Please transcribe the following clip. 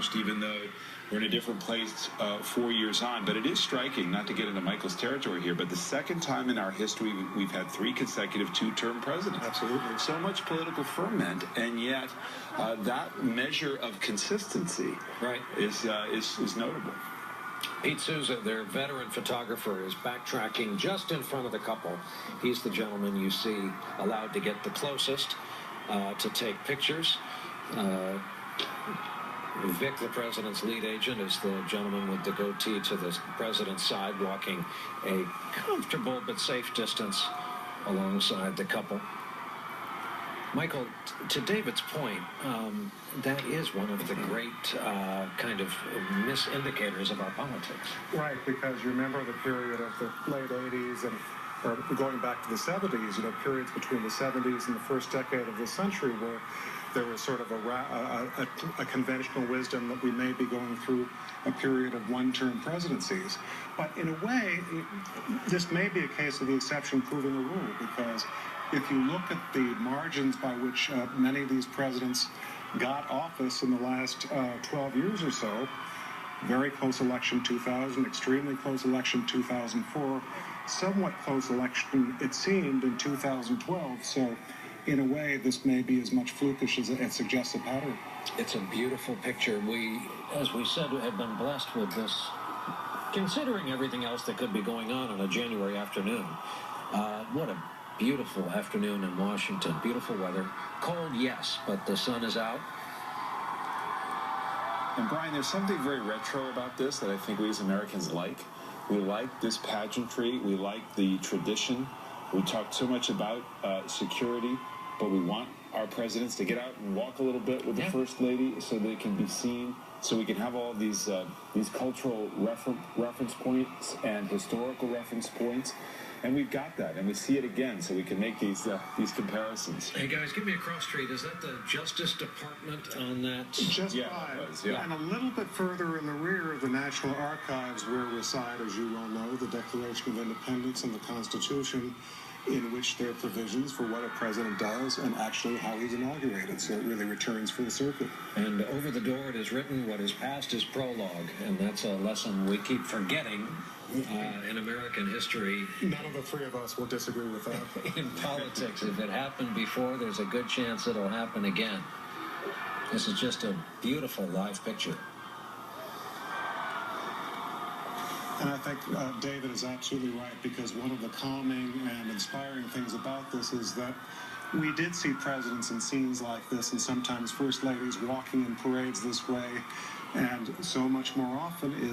changed, even though we're in a different place 4 years on. But it is striking, not to get into Michael's territory here, but the second time in our history we've had 3 consecutive 2-term presidents. Absolutely. So much political ferment, and yet that measure of consistency is notable. Pete Souza, their veteran photographer, is backtracking just in front of the couple. He's the gentleman you see allowed to get the closest to take pictures. Vic, the president's lead agent, is the gentleman with the goatee to the president's side, walking a comfortable but safe distance alongside the couple. Michael, to David's point, that is one of the great kind of misindicators of our politics. Right, because you remember the period of the late 80s or going back to the 70s, periods between the 70s and the first decade of the century where there was sort of a conventional wisdom that we may be going through a period of one-term presidencies. But in a way, this may be a case of the exception proving the rule, because if you look at the margins by which many of these presidents got office in the last 12 years or so, very close election 2000, extremely close election 2004, somewhat close election, it seemed, in 2012. So in a way, this may be as much flukish as it suggests a pattern. It's a beautiful picture. We, as we said, have been blessed with this, considering everything else that could be going on a January afternoon. What a beautiful afternoon in Washington. Beautiful weather. Cold, yes, but the sun is out. And Brian, there's something very retro about this that I think we as Americans like. We like this pageantry. We like the tradition. We talk so much about security, but we want our presidents to get out and walk a little bit with the First Lady so they can be seen, so we can have all these cultural reference points and historical reference points. And we've got that, and we see it again, so we can make these comparisons. Hey guys, give me a cross street. Is that the Justice Department on that? Just and a little bit further in the rear of the National Archives, where reside, as you well know, the Declaration of Independence and the Constitution, in which there are provisions for what a president does and actually how he's inaugurated. So it really returns full circle. And over the door it is written, what is past is prologue, and that's a lesson we keep forgetting in American history. None of the 3 of us will disagree with that. In politics, if it happened before, there's a good chance it'll happen again. This is just a beautiful live picture. And I think David is absolutely right, because one of the calming and inspiring things about this is that we did see presidents in scenes like this, and sometimes first ladies walking in parades this way, and so much more often is